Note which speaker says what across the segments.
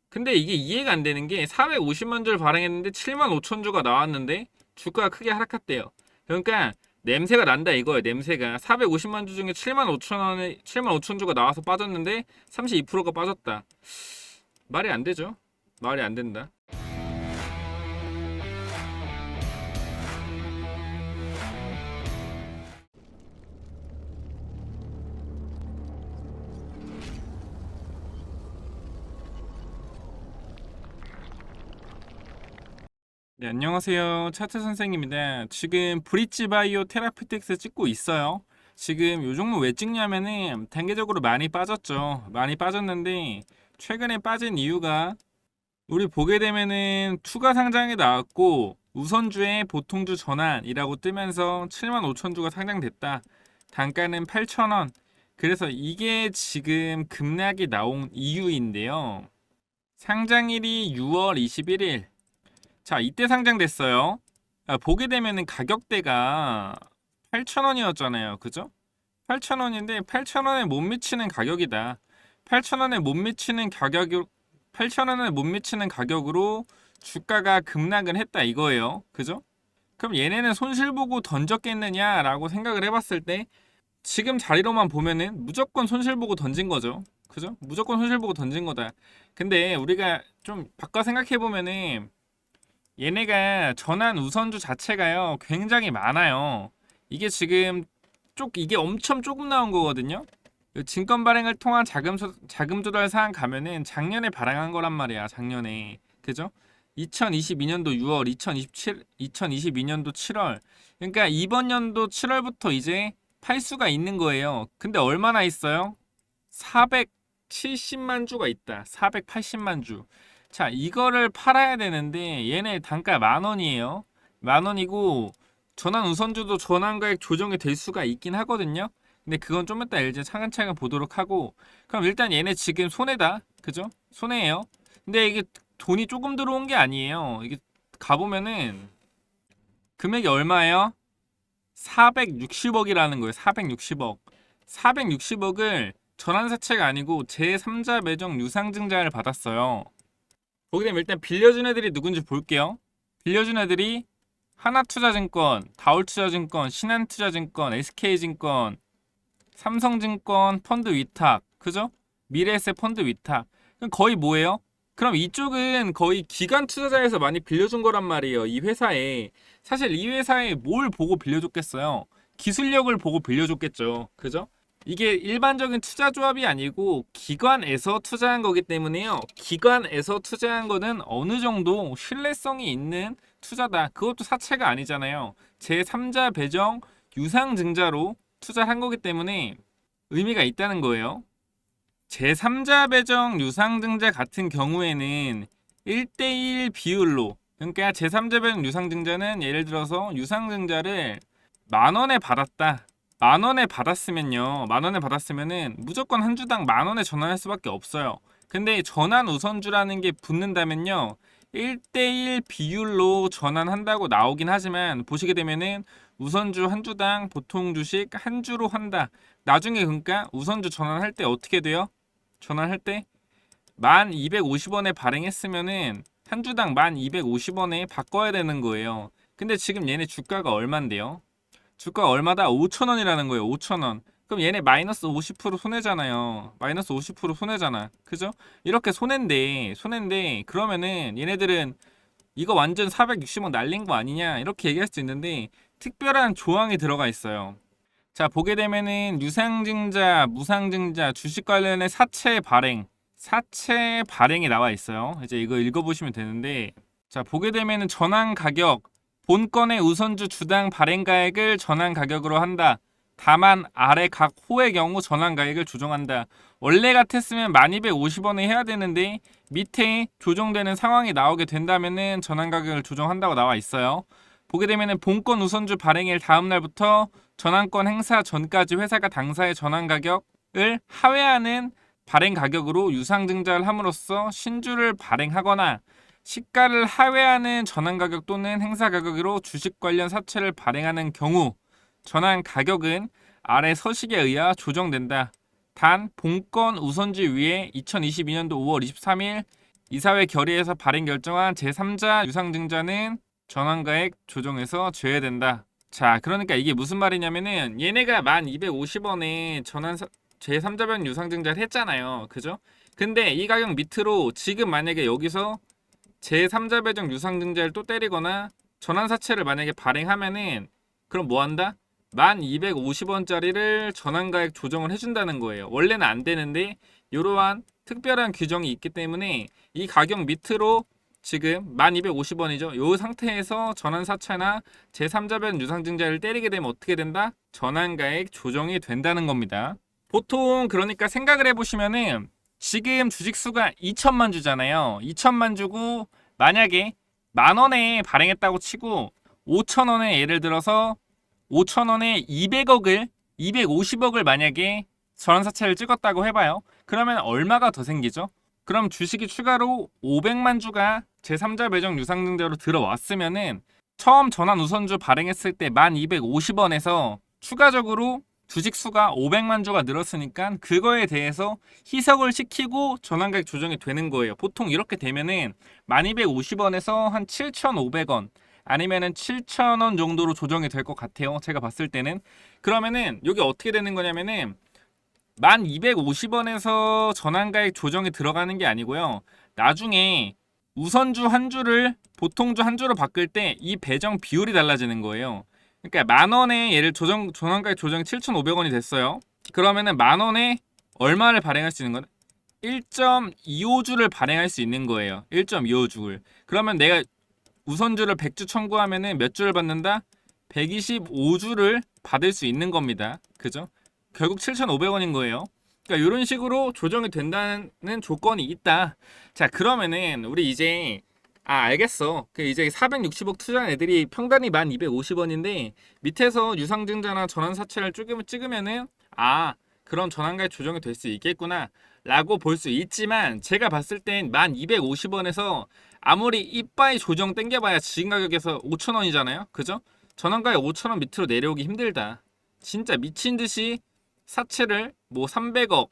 Speaker 1: 근데 이게 이해가 안 되는 게 450만 주를 발행했는데 7만 5천 주가 나왔는데 주가가 크게 하락했대요. 그러니까 냄새가 난다 이거예요. 냄새가 450만 주 중에 7만 5천 원에 7만 5천 주가 나와서 빠졌는데 32%가 빠졌다. 말이 안 되죠. 말이 안 된다. 네, 안녕하세요. 차트 선생입니다. 지금 브릿지 바이오 테라피틱스 찍고 있어요. 지금 요 종목 왜 찍냐면은 단계적으로 많이 빠졌죠. 많이 빠졌는데 최근에 빠진 이유가 우리 보게 되면은 추가 상장이 나왔고 우선주에 보통주 전환이라고 뜨면서 7만 5천 주가 상장됐다. 단가는 8,000원. 그래서 이게 지금 급락이 나온 이유인데요. 상장일이 6월 21일. 자, 이때 상장됐어요. 보게 되면은 가격대가 8,000원이었잖아요. 그죠? 8,000원인데 8,000원에 못 미치는 가격이다. 8,000원에 못 미치는 가격이 8,000원에 못 미치는 가격으로 주가가 급락을 했다 이거예요. 그죠? 그럼 얘네는 손실 보고 던졌겠느냐라고 생각을 해봤을 때 지금 자리로만 보면은 무조건 손실 보고 던진 거죠. 그죠? 무조건 손실 보고 던진 거다. 근데 우리가 좀 바꿔 생각해 보면은 얘네가 전환 우선주 자체가요 굉장히 많아요. 이게 지금 이게 엄청 조금 나온 거거든요. 그 증권 발행을 통한 자금 조달 사항 가면은 작년에 발행한 거란 말이야. 작년에 그죠? 2022년도 6월, 2022년도 7월. 그러니까 이번 연도 7월부터 이제 팔 수가 있는 거예요. 근데 얼마나 있어요? 470만 주가 있다. 480만 주. 자, 이거를 팔아야 되는데 얘네 단가 10,000원이에요. 10,000원이고 전환 우선주도 전환가액 조정이 될 수가 있긴 하거든요. 근데 그건 좀 이따 이제 차근차근 보도록 하고 그럼 일단 얘네 지금 손해다. 그죠? 손해예요. 근데 이게 돈이 조금 들어온 게 아니에요. 이게 가보면은 금액이 얼마예요? 460억이라는 거예요. 460억. 460억을 전환사채가 아니고 제3자 매정 유상증자를 받았어요. 거기 되면 일단 빌려준 애들이 누군지 볼게요. 빌려준 애들이 하나투자증권, 다올투자증권, 신한투자증권, SK증권, 삼성증권, 펀드 위탁, 그죠? 미래에셋 펀드 위탁. 그럼 거의 뭐예요? 그럼 이쪽은 거의 기관 투자자에서 많이 빌려준 거란 말이에요. 이 회사에. 사실 이 회사에 뭘 보고 빌려줬겠어요? 기술력을 보고 빌려줬겠죠. 그죠? 이게 일반적인 투자 조합이 아니고 기관에서 투자한 거기 때문에요. 기관에서 투자한 거는 어느 정도 신뢰성이 있는 투자다. 그것도 사채가 아니잖아요. 제3자 배정 유상증자로 투자한 거기 때문에 의미가 있다는 거예요. 제3자 배정 유상증자 같은 경우에는 1대1 비율로 그러니까 제3자 배정 유상증자는 예를 들어서 유상증자를 10,000원에 받았다. 10,000원에 받았으면요. 10,000원에 받았으면은 무조건 한 주당 10,000원에 전환할 수밖에 없어요. 근데 전환 우선주라는 게 붙는다면요. 1대1 비율로 전환한다고 나오긴 하지만 보시게 되면은 우선주 한 주당 보통 주식 한 주로 한다. 나중에 그러니까 우선주 전환할 때 어떻게 돼요? 전환할 때 1250원에 발행했으면은 한 주당 1250원에 바꿔야 되는 거예요. 근데 지금 얘네 주가가 얼만데요? 주가 얼마다? 5,000원이라는 거예요. 5,000원. 그럼 얘네 마이너스 50% 손해잖아요. 마이너스 50% 손해잖아. 그죠? 이렇게 손해인데 그러면은 얘네들은 이거 완전 460원 날린 거 아니냐? 이렇게 얘기할 수 있는데 특별한 조항이 들어가 있어요. 자, 보게 되면은 유상증자, 무상증자, 주식 관련의 사채 발행이 나와 있어요. 이제 이거 읽어보시면 되는데 자, 보게 되면은 전환 가격 본건의 우선주 주당 발행 가액을 전환 가격으로 한다. 다만 아래 각 호의 경우 전환 가액을 조정한다. 원래 같았으면 1250원에 해야 되는데 밑에 조정되는 상황이 나오게 된다면은 전환 가격을 조정한다고 나와 있어요. 보게 되면은 본건 우선주 발행일 다음 날부터 전환권 행사 전까지 회사가 당사의 전환 가격을 하회하는 발행 가격으로 유상증자를 함으로써 신주를 발행하거나 시가를 하회하는 전환 가격 또는 행사 가격으로 주식 관련 사채를 발행하는 경우 전환 가격은 아래 서식에 의하 조정된다. 단 본건 우선주 위에 2022년도 5월 23일 이사회 결의에서 발행 결정한 제3자 유상증자는 전환가액 조정해서 제외된다. 자, 그러니까 이게 무슨 말이냐면은 얘네가 1250원에 제3자 변 유상증자를 했잖아요. 그죠? 근데 이 가격 밑으로 지금 만약에 여기서 제3자 배정 유상증자를 또 때리거나 전환사채를 만약에 발행하면은 그럼 뭐 한다? 1250원짜리를 전환가액 조정을 해준다는 거예요. 원래는 안 되는데 이러한 특별한 규정이 있기 때문에 이 가격 밑으로 지금 1250원이죠. 이 상태에서 전환사채나 제3자 변 유상증자를 때리게 되면 어떻게 된다? 전환가액 조정이 된다는 겁니다. 보통 그러니까 생각을 해보시면은 지금 주식수가 2천만 주잖아요. 2천만 주고 만약에 만원에 발행했다고 치고 5천원에 예를 들어서 5천원에 250억을 만약에 전환사채를 찍었다고 해봐요. 그러면 얼마가 더 생기죠? 그럼 주식이 추가로 500만 주가 제3자 배정 유상증자로 들어왔으면은 처음 전환 우선주 발행했을 때 1250원에서 추가적으로 주식 수가 500만 주가 늘었으니까 그거에 대해서 희석을 시키고 전환가액 조정이 되는 거예요. 보통 이렇게 되면은 1250원에서 한 7,500원 아니면은 7,000원 정도로 조정이 될 것 같아요. 제가 봤을 때는. 그러면은 여기 어떻게 되는 거냐면은 1250원에서 전환가액 조정이 들어가는 게 아니고요. 나중에 우선주 한 주를 보통주 한 주로 바꿀 때 이 배정 비율이 달라지는 거예요. 그러니까 만원에 예를 전환가액 조정이 7,500원이 됐어요. 그러면은 만원에 얼마를 발행할 수 있는 거는 1.25주를 발행할 수 있는 거예요. 1.25주를. 그러면 내가 우선주를 100주 청구하면은 몇 주를 받는다? 125주를 받을 수 있는 겁니다. 그죠? 결국 7,500원인 거예요. 그러니까 이런 식으로 조정이 된다는 조건이 있다. 자, 그러면은 우리 이제 알겠어. 그 이제 460억 투자한 애들이 평단이 1250원인데 밑에서 유상증자나 전환사채를 찍으면은 그런 전환가액 조정이 될 수 있겠구나 라고 볼 수 있지만 제가 봤을 땐 1250원에서 아무리 이빠이 조정 땡겨봐야 지금 가격에서 5천원이잖아요. 그죠? 전환가액 5천원 밑으로 내려오기 힘들다. 진짜 미친듯이 사채를 뭐 300억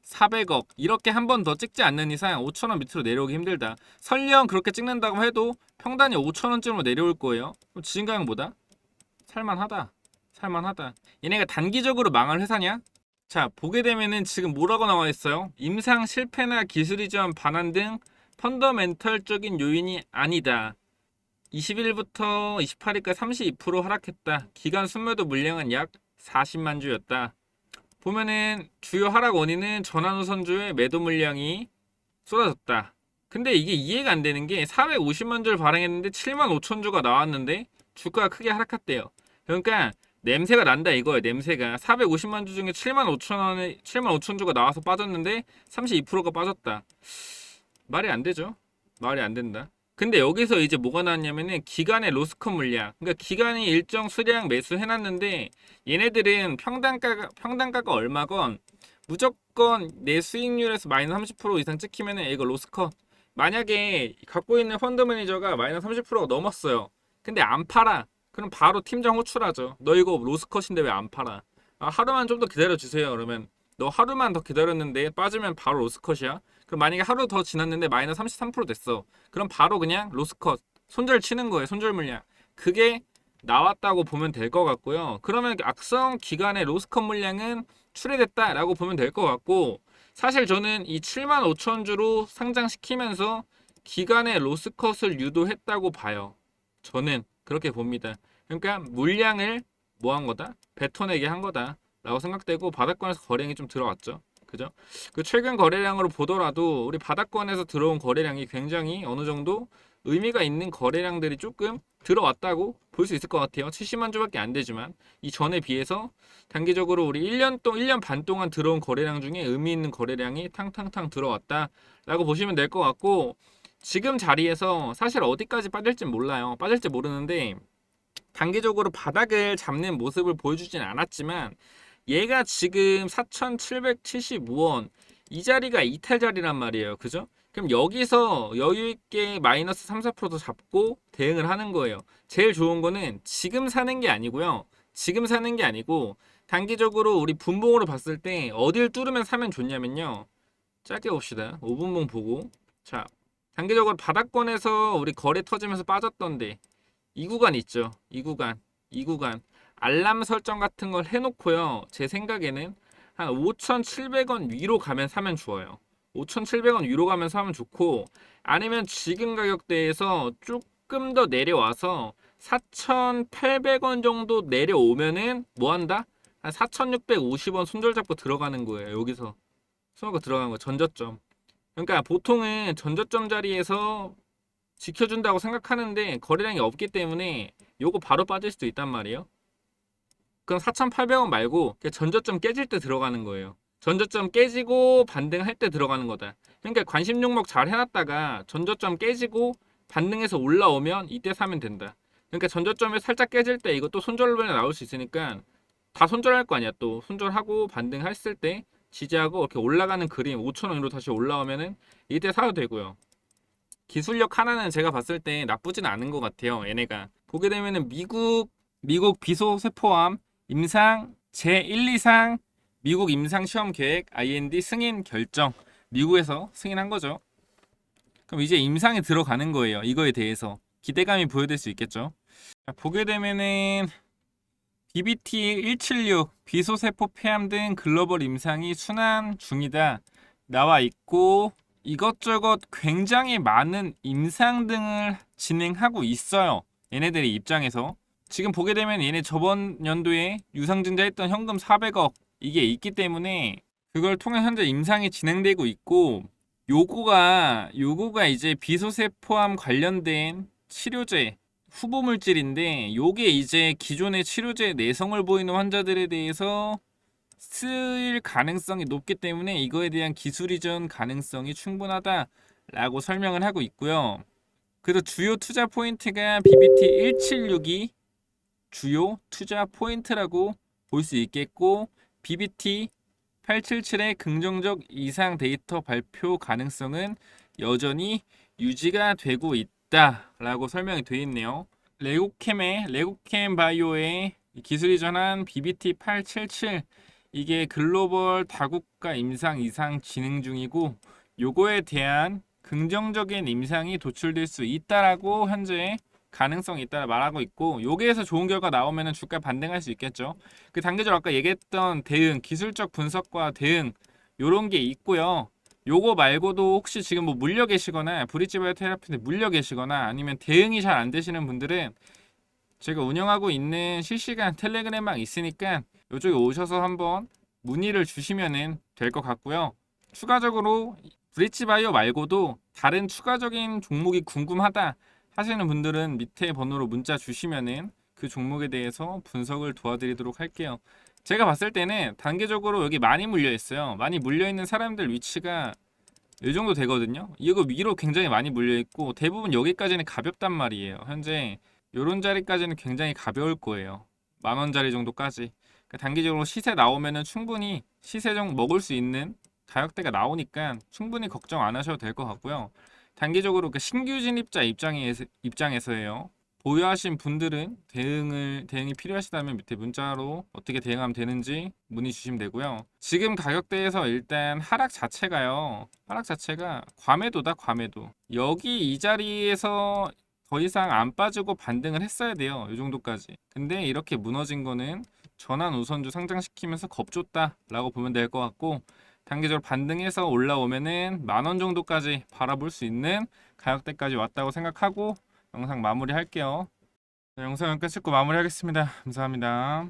Speaker 1: 400억 이렇게 한 번 더 찍지 않는 이상 5천원 밑으로 내려오기 힘들다. 설령 그렇게 찍는다고 해도 평단이 5천원쯤으로 내려올 거예요. 지금 가격보다 살만하다. 얘네가 단기적으로 망할 회사냐? 자, 보게 되면은 지금 뭐라고 나와 있어요? 임상 실패나 기술 이전 반환 등 펀더멘털적인 요인이 아니다. 20일부터 28일까지 32% 하락했다. 기간 순매도 물량은 약 40만 주였다. 보면은 주요 하락 원인은 전환우선주의 매도 물량이 쏟아졌다. 근데 이게 이해가 안 되는 게 450만 주를 발행했는데 7만 5천 주가 나왔는데 주가가 크게 하락했대요. 그러니까 냄새가 난다 이거예요. 냄새가 450만 주 중에 7만 5천 주가 나와서 빠졌는데 32%가 빠졌다. 말이 안 되죠. 말이 안 된다. 근데 여기서 이제 뭐가 나왔냐면은 기간의 로스컷 물량. 그러니까 기간이 일정 수량 매수해놨는데 얘네들은 평단가가 얼마건 무조건 내 수익률에서 마이너스 30% 이상 찍히면은 이거 로스컷. 만약에 갖고 있는 펀드 매니저가 마이너스 30%가 넘었어요. 근데 안 팔아. 그럼 바로 팀장 호출하죠. 너 이거 로스컷인데 왜 안 팔아? 하루만 좀 더 기다려주세요. 그러면 너 하루만 더 기다렸는데 빠지면 바로 로스컷이야. 그럼 만약에 하루 더 지났는데 마이너스 33% 됐어. 그럼 바로 그냥 로스컷 손절 치는 거예요. 손절 물량. 그게 나왔다고 보면 될 것 같고요. 그러면 악성 기간의 로스컷 물량은 출회됐다라고 보면 될 것 같고 사실 저는 이 7만 5천 주로 상장시키면서 기간의 로스컷을 유도했다고 봐요. 저는 그렇게 봅니다. 그러니까 물량을 뭐 한 거다? 뱉어내게 한 거다 라고 생각되고 바닥권에서 거래량이 좀 들어왔죠. 그죠? 그 최근 거래량으로 보더라도 우리 바닥권에서 들어온 거래량이 굉장히 어느 정도 의미가 있는 거래량들이 조금 들어왔다고 볼 수 있을 것 같아요. 70만 주밖에 안 되지만 이 전에 비해서 단기적으로 우리 1년 반 동안 들어온 거래량 중에 의미 있는 거래량이 탕탕탕 들어왔다라고 보시면 될 것 같고 지금 자리에서 사실 어디까지 빠질지 몰라요. 빠질지 모르는데 단기적으로 바닥을 잡는 모습을 보여주진 않았지만 얘가 지금 4,775원 이 자리가 이탈 자리란 말이에요. 그죠? 그럼 여기서 여유있게 마이너스 3, 4%도 잡고 대응을 하는 거예요. 제일 좋은 거는 지금 사는 게 아니고요. 지금 사는 게 아니고 단기적으로 우리 분봉으로 봤을 때 어딜 뚫으면 사면 좋냐면요. 짧게 봅시다. 5분봉 보고 자 단기적으로 바닥권에서 우리 거래 터지면서 빠졌던데 이 구간 있죠. 이 구간 알람 설정 같은 걸 해놓고요. 제 생각에는 한 5,700원 위로 가면 사면 좋아요. 5,700원 위로 가면 사면 좋고, 아니면 지금 가격대에서 조금 더 내려와서 4,800원 정도 내려오면은 뭐 한다? 한 4,650원 손절 잡고 들어가는 거예요. 여기서 손잡고 들어가는 거 전저점. 그러니까 보통은 전저점 자리에서 지켜준다고 생각하는데 거래량이 없기 때문에 요거 바로 빠질 수도 있단 말이에요. 그럼 4,800원 말고 그냥 전저점 깨질 때 들어가는 거예요. 전저점 깨지고 반등할 때 들어가는 거다. 그러니까 관심 종목 잘 해놨다가 전저점 깨지고 반등해서 올라오면 이때 사면 된다. 그러니까 전저점에 살짝 깨질 때 이것도 손절분에 나올 수 있으니까 다 손절할 거 아니야. 또 손절하고 반등했을 때 지지하고 이렇게 올라가는 그림 5,000원으로 다시 올라오면은 이때 사도 되고요. 기술력 하나는 제가 봤을 때 나쁘진 않은 것 같아요. 얘네가 보게 되면은 미국 비소세포암 임상 제1, 2상 미국 임상 시험 계획 IND 승인 결정. 미국에서 승인한 거죠. 그럼 이제 임상에 들어가는 거예요. 이거에 대해서 기대감이 보여질 수 있겠죠. 자, 보게 되면은 BBT176 비소세포 폐암 등 글로벌 임상이 순환 중이다 나와 있고, 이것저것 굉장히 많은 임상 등을 진행하고 있어요. 얘네들의 입장에서 지금 보게 되면 얘네 저번 연도에 유상증자 했던 현금 400억 이게 있기 때문에 그걸 통해 현재 임상이 진행되고 있고, 요거가 이제 비소세포암 관련된 치료제 후보 물질인데, 요게 이제 기존의 치료제 내성을 보이는 환자들에 대해서 쓰일 가능성이 높기 때문에 이거에 대한 기술 이전 가능성이 충분하다라고 설명을 하고 있고요. 그래서 주요 투자 포인트가 BBT176이 주요 투자 포인트라고 볼 수 있겠고, BBT877의 긍정적 이상 데이터 발표 가능성은 여전히 유지가 되고 있다라고 설명이 되어 있네요. 레고캠 바이오의 기술 이전한 BBT877 이게 글로벌 다국가 임상 이상 진행 중이고, 요거에 대한 긍정적인 임상이 도출될 수 있다라고 현재 가능성이 있다라 말하고 있고, 여기에서 좋은 결과 나오면 주가 반등할 수 있겠죠. 그 단계적으로 아까 얘기했던 대응, 기술적 분석과 대응 요런 게 있고요. 요거 말고도 혹시 지금 뭐 물려 계시거나 브릿지바이오 테라피에 물려 계시거나 아니면 대응이 잘 안 되시는 분들은 제가 운영하고 있는 실시간 텔레그램방 있으니까 이쪽에 오셔서 한번 문의를 주시면 될 것 같고요. 추가적으로 브릿지바이오 말고도 다른 추가적인 종목이 궁금하다 하시는 분들은 밑에 번호로 문자 주시면은 그 종목에 대해서 분석을 도와드리도록 할게요. 제가 봤을 때는 단계적으로 여기 많이 물려 있어요. 많이 물려 있는 사람들 위치가 이 정도 되거든요. 이거 위로 굉장히 많이 물려 있고 대부분 여기까지는 가볍단 말이에요. 현재 요런 자리까지는 굉장히 가벼울 거예요. 10,000원짜리 정도까지. 그러니까 단기적으로 시세 나오면은 충분히 시세 좀 먹을 수 있는 가격대가 나오니까 충분히 걱정 안 하셔도 될 것 같고요. 단기적으로 그 신규 진입자 입장에서예요. 보유하신 분들은 대응이 필요하시다면 밑에 문자로 어떻게 대응하면 되는지 문의 주시면 되고요. 지금 가격대에서 일단 하락 자체가 과매도다, 과매도. 여기 이 자리에서 더 이상 안 빠지고 반등을 했어야 돼요. 이 정도까지. 근데 이렇게 무너진 거는 전환 우선주 상장시키면서 겁줬다라고 보면 될 것 같고, 단계적으로 반등해서 올라오면은 10,000원 정도까지 바라볼 수 있는 가격대까지 왔다고 생각하고 영상 마무리할게요. 네, 영상 여기까지 찍고 마무리하겠습니다. 감사합니다.